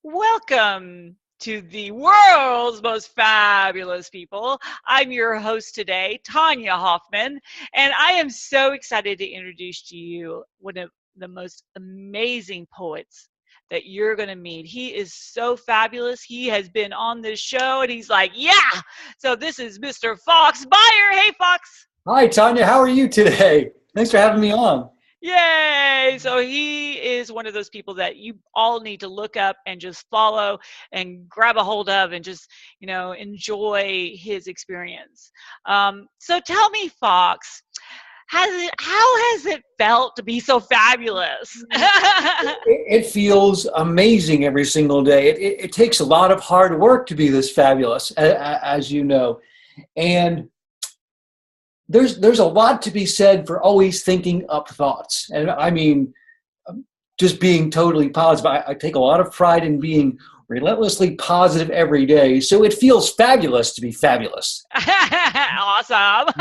Welcome to the world's most fabulous people. I'm your host today, Tanya Hofmann, and I am so excited to introduce to you one of the most amazing poets that you're going to meet. He is so fabulous. He has been on this show and he's like, yeah. So this is Mr. Fox Beyer. Hey, Fox. Hi, Tanya. How are you today? Thanks for having me on. Yay! So he is one of those people that you all need to look up and just follow and grab a hold of and just, enjoy his experience. So tell me, Fox, how has it felt to be so fabulous? It feels amazing every single day. It takes a lot of hard work to be this fabulous, as you know. And there's a lot to be said for always thinking up thoughts. And I mean, just being totally positive. I take a lot of pride in being relentlessly positive every day. So it feels fabulous to be fabulous. Awesome.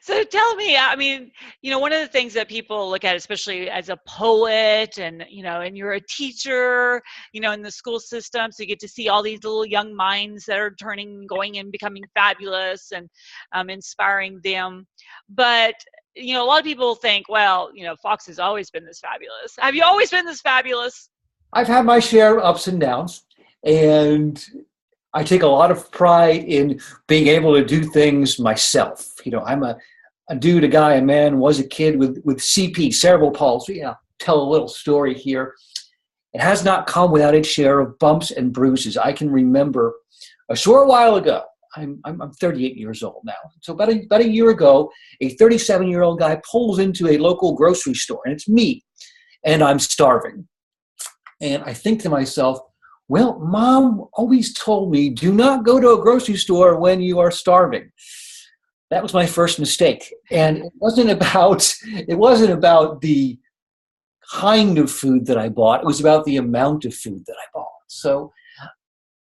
So tell me, I mean, one of the things that people look at, especially as a poet and you're a teacher, in the school system, so you get to see all these little young minds that are going and becoming fabulous and inspiring them. But a lot of people think, well, Fox has always been this fabulous. Have you always been this fabulous? I've had my share of ups and downs, and I take a lot of pride in being able to do things myself. I'm a guy, a man, was a kid with CP, cerebral palsy. I'll tell a little story here. It has not come without its share of bumps and bruises. I can remember a short while ago, I'm 38 years old now. So about a year ago, a 37-year-old guy pulls into a local grocery store, and it's me, and I'm starving. And I think to myself, well, Mom always told me, do not go to a grocery store when you are starving. That was my first mistake. And it wasn't about the kind of food that I bought. It was about the amount of food that I bought. So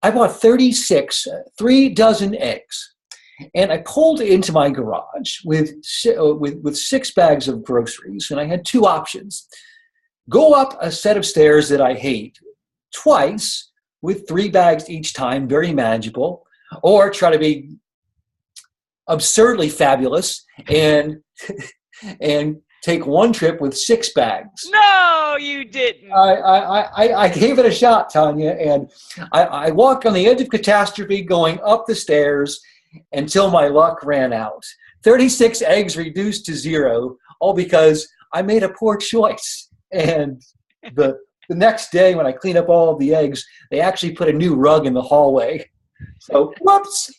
I bought 3 dozen eggs. And I pulled into my garage with 6 bags of groceries. And I had 2 options. Go up a set of stairs that I hate twice with 3 bags each time, very manageable, or try to be absurdly fabulous and take one trip with 6 bags. No, you didn't. I gave it a shot, Tanya, and I walked on the edge of catastrophe going up the stairs until my luck ran out. 36 eggs reduced to 0, all because I made a poor choice. And the next day when I cleaned up all of the eggs, they actually put a new rug in the hallway. So, whoops.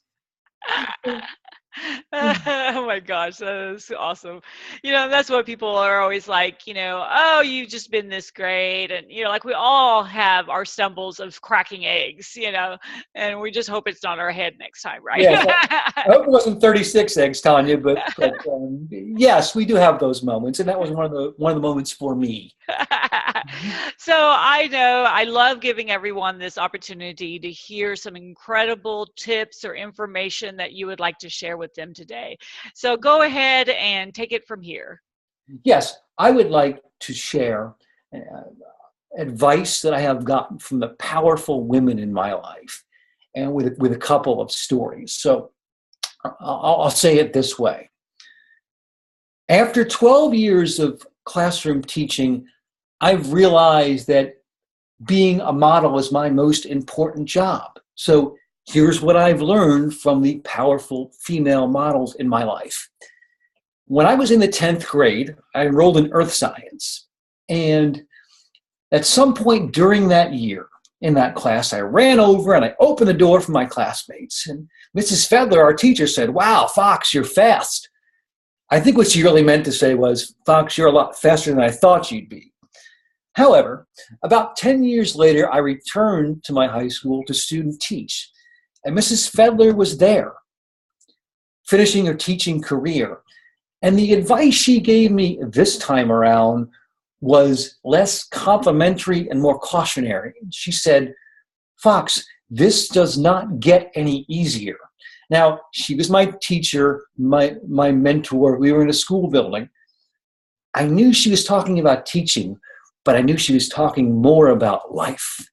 Oh my gosh, that is awesome. That's what people are always like, oh, you've just been this great. And, like we all have our stumbles of cracking eggs, and we just hope it's not our head next time, right? Yes, I hope it wasn't 36 eggs, Tanya, but yes, we do have those moments. And that was one of the moments for me. So I know I love giving everyone this opportunity to hear some incredible tips or information that you would like to share with them today. So go ahead and take it from here. Yes, I would like to share advice that I have gotten from the powerful women in my life, and with a couple of stories. So I'll say it this way. After 12 years of classroom teaching, I've realized that being a model is my most important job. So here's what I've learned from the powerful female models in my life. When I was in the 10th grade, I enrolled in earth science. And at some point during that year, in that class, I ran over and I opened the door for my classmates. And Mrs. Fedler, our teacher, said, "Wow, Fox, you're fast." I think what she really meant to say was, "Fox, you're a lot faster than I thought you'd be." However, about 10 years later, I returned to my high school to student teach, and Mrs. Fedler was there, finishing her teaching career. And the advice she gave me this time around was less complimentary and more cautionary. She said, "Fox, this does not get any easier." Now, she was my teacher, my mentor. We were in a school building. I knew she was talking about teaching, but I knew she was talking more about life.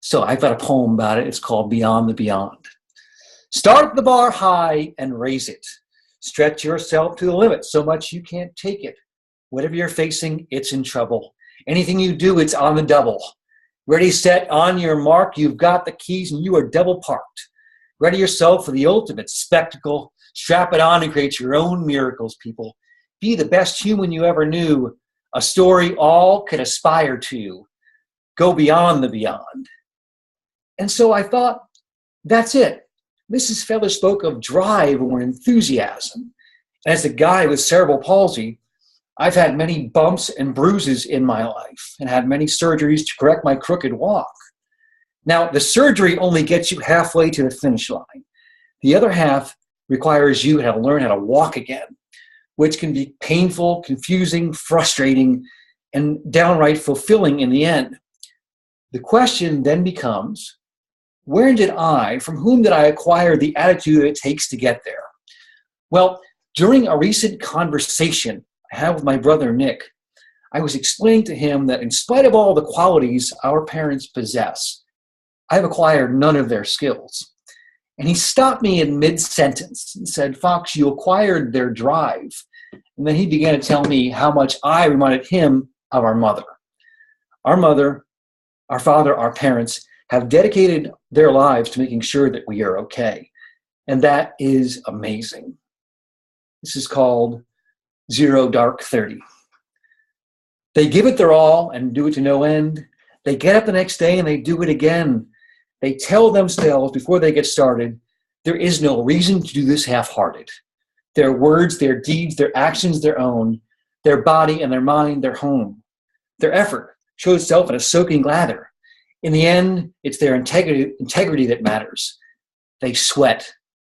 So I've got a poem about it. It's called Beyond the Beyond. Start the bar high and raise it. Stretch yourself to the limit so much you can't take it. Whatever you're facing, it's in trouble. Anything you do, it's on the double. Ready, set, on your mark, you've got the keys and you are double parked. Ready yourself for the ultimate spectacle. Strap it on and create your own miracles, people. Be the best human you ever knew. A story all could aspire to. Go beyond the beyond. And so I thought, that's it. Mrs. Feather spoke of drive or enthusiasm. As a guy with cerebral palsy, I've had many bumps and bruises in my life and had many surgeries to correct my crooked walk. Now, the surgery only gets you halfway to the finish line. The other half requires you to learn how to walk again, which can be painful, confusing, frustrating, and downright fulfilling in the end. The question then becomes, from whom did I acquire the attitude it takes to get there? Well, during a recent conversation I had with my brother Nick, I was explaining to him that in spite of all the qualities our parents possess, I've acquired none of their skills. And he stopped me in mid-sentence and said, Fox, you acquired their drive. And then he began to tell me how much I reminded him of our mother. Our mother, our father, our parents have dedicated their lives to making sure that we are okay. And that is amazing. This is called 0 Dark 30. They give it their all and do it to no end. They get up the next day and they do it again. They tell themselves before they get started, there is no reason to do this half-hearted. Their words, their deeds, their actions, their own, their body and their mind, their home. Their effort shows itself in a soaking lather. In the end, it's their integrity that matters. They sweat.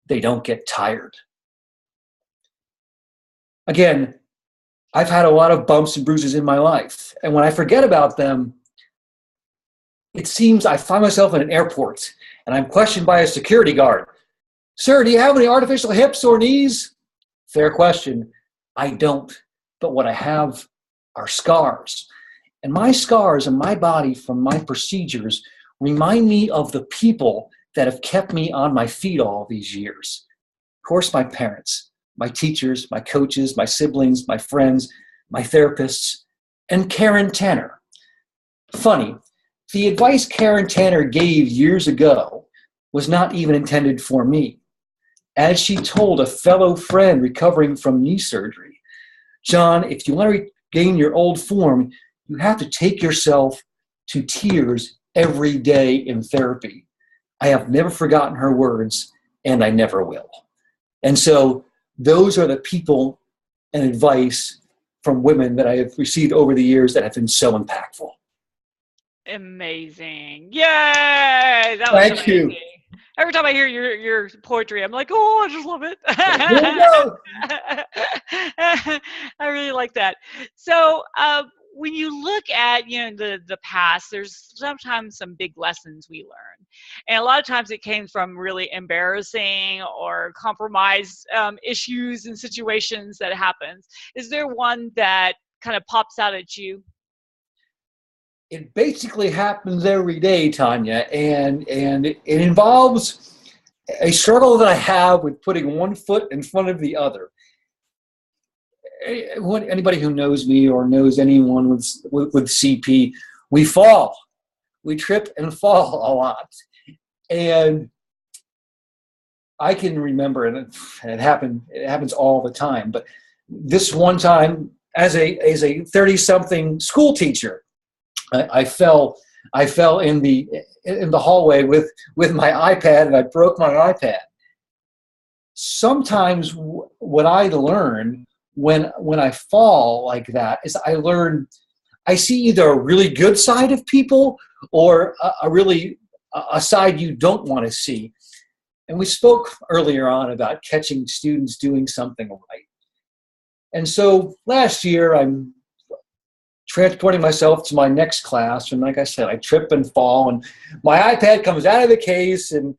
They don't get tired. Again, I've had a lot of bumps and bruises in my life. And when I forget about them, it seems I find myself in an airport and I'm questioned by a security guard. Sir, do you have any artificial hips or knees? Fair question. I don't. But what I have are scars. And my scars and my body from my procedures remind me of the people that have kept me on my feet all these years. Of course, my parents, my teachers, my coaches, my siblings, my friends, my therapists, and Karen Tanner. Funny, the advice Karen Tanner gave years ago was not even intended for me. As she told a fellow friend recovering from knee surgery, John, if you want to regain your old form, you have to take yourself to tears every day in therapy. I have never forgotten her words, and I never will. And so those are the people and advice from women that I have received over the years that have been so impactful. Amazing. Yay! That was Thank amazing. you. Every time I hear your poetry, I'm like, oh, I just love it. There you go. I really like that. So when you look at the past, there's sometimes some big lessons we learn, and a lot of times it came from really embarrassing or compromised issues and situations that happens. Is there one that kind of pops out at you? It basically happens every day, Tanya, and it involves a struggle that I have with putting one foot in front of the other. Anybody who knows me or knows anyone with CP, we fall. We trip and fall a lot. And I can remember, and it happens all the time, but this one time as a 30-something school teacher, I fell in the hallway with my iPad, and I broke my iPad. Sometimes what I learn when I fall like that is I see either a really good side of people or a side you don't want to see. And we spoke earlier on about catching students doing something right. And so last year I'm transporting myself to my next class, and like I said, I trip and fall, and my iPad comes out of the case and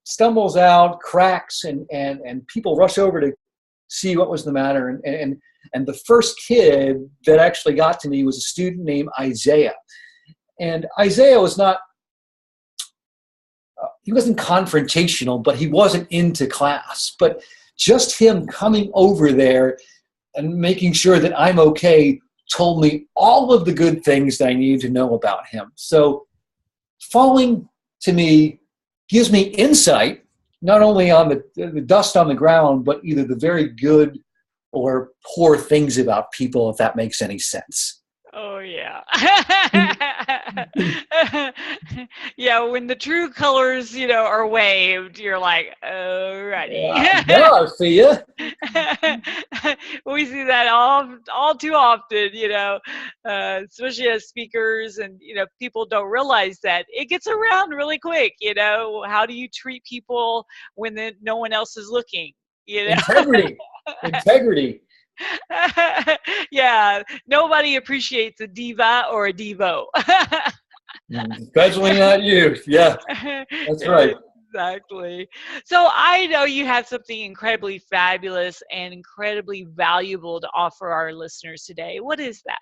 stumbles out, cracks, and people rush over to see what was the matter. And the first kid that actually got to me was a student named Isaiah. And Isaiah was not he wasn't confrontational, but he wasn't into class. But just him coming over there and making sure that I'm okay told me all of the good things that I needed to know about him. So falling to me gives me insight, not only on the dust on the ground, but either the very good or poor things about people, if that makes any sense. Oh yeah. Yeah, when the true colors, are waved, you're like, alrighty. No, see ya. We see that all too often, especially as speakers, and people don't realize that it gets around really quick. How do you treat people when no one else is looking? Integrity. Yeah, nobody appreciates a diva or a devo. Especially not you. Yeah, that's right. Exactly. So I know you have something incredibly fabulous and incredibly valuable to offer our listeners today. What is that?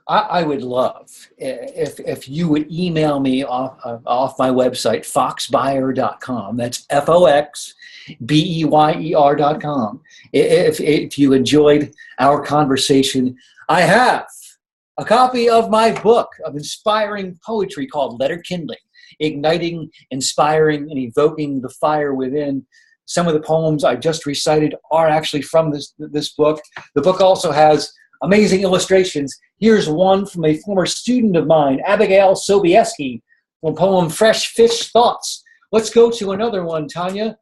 I would love if you would email me off my website, foxbeyer.com. That's FOXBEYER.com. If you enjoyed our conversation, I have a copy of my book of inspiring poetry called Letter Kindling, Igniting, Inspiring, and Evoking the Fire Within. Some of the poems I just recited are actually from this book. The book also has amazing illustrations. Here's one from a former student of mine, Abigail Sobieski, from poem Fresh Fish Thoughts. Let's go to another one, Tanya.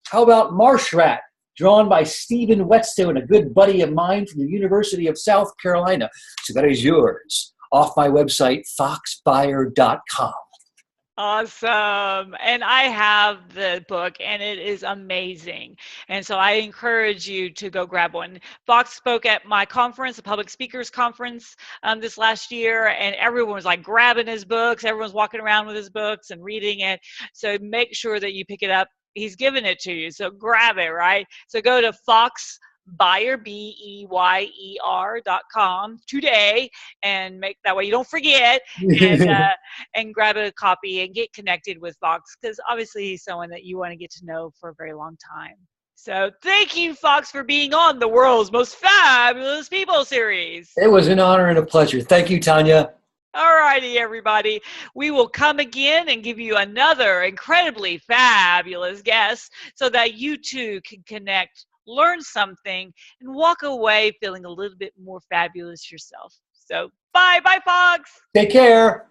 How about Marsh Rat, drawn by Stephen Whetstone, a good buddy of mine from the University of South Carolina. So that is yours, off my website, foxbeyer.com. Awesome. And I have the book and it is amazing. And so I encourage you to go grab one. Fox spoke at my conference, the public speakers conference this last year, and everyone was like grabbing his books. Everyone's walking around with his books and reading it. So make sure that you pick it up. He's giving it to you. So grab it, right? So go to Beyer, BEYER.com today and make that way you don't forget, and grab a copy and get connected with Fox, because obviously he's someone that you want to get to know for a very long time. So thank you, Fox, for being on the World's Most Fabulous People series. It was an honor and a pleasure. Thank you, Tanya. All righty, everybody. We will come again and give you another incredibly fabulous guest so that you too can connect, learn something, and walk away feeling a little bit more fabulous yourself. So bye, Fox. Take care.